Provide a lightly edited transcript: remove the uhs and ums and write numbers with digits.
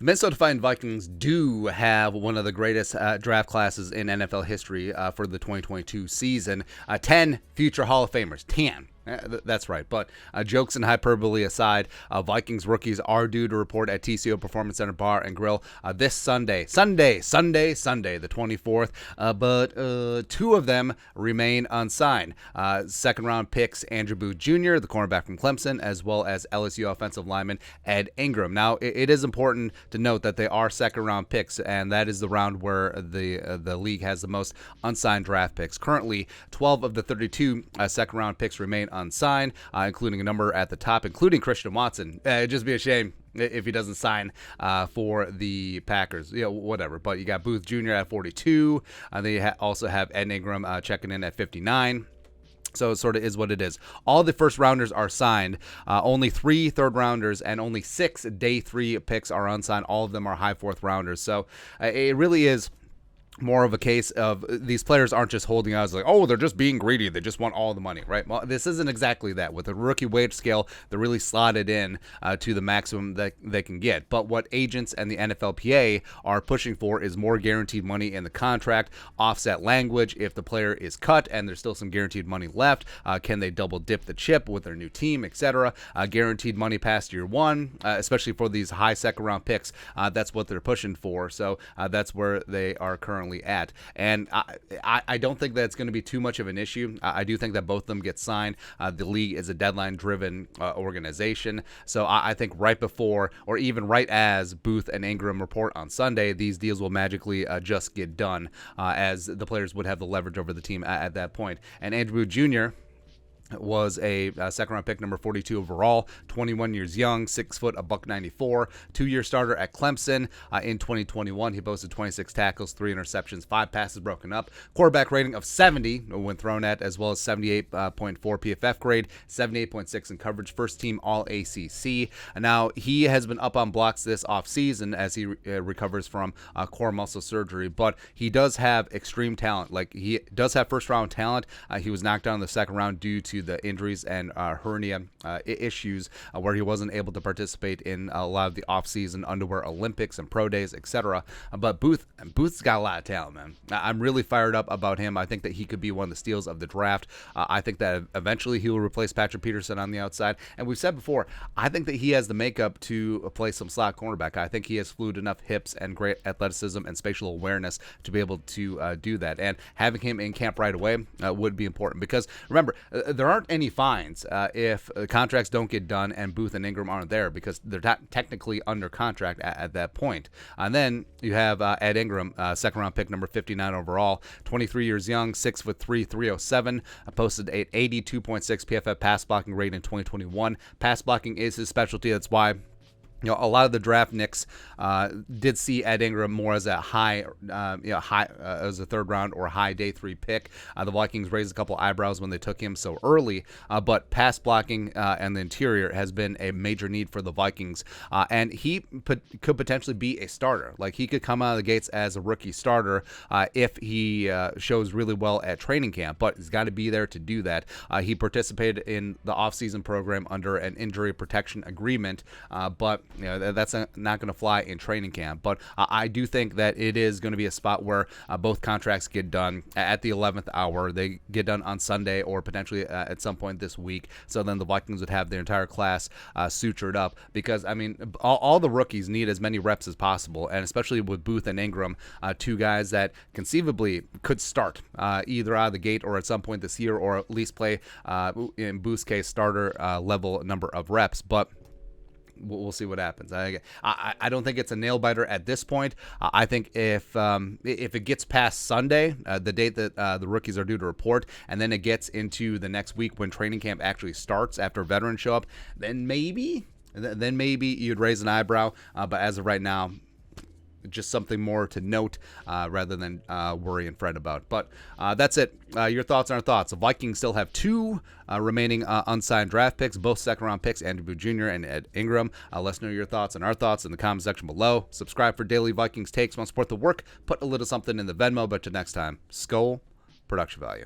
The Minnesota Vikings do have one of the greatest draft classes in NFL history for the 2022 season. 10 future Hall of Famers. 10. That's right. But jokes and hyperbole aside, Vikings rookies are due to report at TCO Performance Center Bar and Grill this Sunday, the 24th. But two of them remain unsigned. Second-round picks Andrew Booth Jr., the cornerback from Clemson, as well as LSU offensive lineman Ed Ingram. Now, it is important to note that they are second-round picks, and that is the round where the league has the most unsigned draft picks. Currently, 12 of the 32 second-round picks remain unsigned, including a number at the top, including Christian Watson. It'd just be a shame if he doesn't sign for the Packers, whatever. But you got Booth Jr. at 42. They also have Ed Ingram checking in at 59. So it sort of is what it is. All the first rounders are signed. Only 3 third rounders and only 6 day 3 picks are unsigned. All of them are high fourth rounders. So it really is more of a case of these players aren't just holding out as like, oh, they're just being greedy. They just want all the money, right? Well, this isn't exactly that. With a rookie wage scale, they're really slotted in to the maximum that they can get. But what agents and the NFLPA are pushing for is more guaranteed money in the contract, offset language. If the player is cut and there's still some guaranteed money left, can they double dip the chip with their new team, etc.? Guaranteed money past year one, especially for these high second round picks. That's what they're pushing for. So that's where they are currently at. And I don't think that's going to be too much of an issue. I do think that both of them get signed. The league is a deadline-driven organization. So I think right before or even right as Booth and Ingram report on Sunday, these deals will magically just get done as the players would have the leverage over the team at that point. And Andrew Booth Jr. was a second-round pick, number 42 overall, 21 years young, 6 foot, $194, 2-year starter at Clemson. In 2021, he posted 26 tackles, 3 interceptions, 5 passes broken up, quarterback rating of 70 when thrown at, as well as 78.4 PFF grade, 78.6 in coverage, first team All-ACC. Now, he has been up on blocks this offseason as he recovers from core muscle surgery, but he does have extreme talent. Like, he does have first-round talent. He was knocked down in the second round due to the injuries and hernia issues where he wasn't able to participate in a lot of the off-season underwear Olympics and pro days, etc. But Booth's got a lot of talent, man. I'm really fired up about him. I think that he could be one of the steals of the draft. I think that eventually he will replace Patrick Peterson on the outside. And we've said before, I think that he has the makeup to play some slot cornerback. I think he has fluid enough hips and great athleticism and spatial awareness to be able to do that. And having him in camp right away would be important because, remember, there aren't any fines if contracts don't get done and Booth and Ingram aren't there because they're not technically under contract at that point. And then you have Ed Ingram, second round pick, number 59 overall, 23 years young, 6'3", 307, posted an 82.6 PFF pass blocking rate in 2021. Pass blocking is his specialty. That's why a lot of the draft nicks did see Ed Ingram more as a high as a third round or high day 3 pick. The Vikings raised a couple eyebrows when they took him so early, but pass blocking and the interior has been a major need for the Vikings, and he could potentially be a starter. Like, he could come out of the gates as a rookie starter if he shows really well at training camp, but he's got to be there to do that. He participated in the offseason program under an injury protection agreement, but that's not going to fly in training camp. But I do think that it is going to be a spot where both contracts get done at the 11th hour. They get done on Sunday or potentially at some point this week. So then the Vikings would have their entire class sutured up because, I mean, all the rookies need as many reps as possible. And especially with Booth and Ingram, two guys that conceivably could start either out of the gate or at some point this year, or at least play, in Booth's case, starter level number of reps. But we'll see what happens. I don't think it's a nail biter at this point. I think if it gets past Sunday, the date that the rookies are due to report, and then it gets into the next week when training camp actually starts after veterans show up, then maybe you'd raise an eyebrow. But as of right now, just something more to note rather than worry and fret about. But that's it. Your thoughts on our thoughts. The Vikings still have 2 remaining unsigned draft picks, both second-round picks, Andrew Booth Jr. and Ed Ingram. Let us know your thoughts and our thoughts in the comment section below. Subscribe for daily Vikings takes. Want to support the work? Put a little something in the Venmo. But till next time, Skol, production value.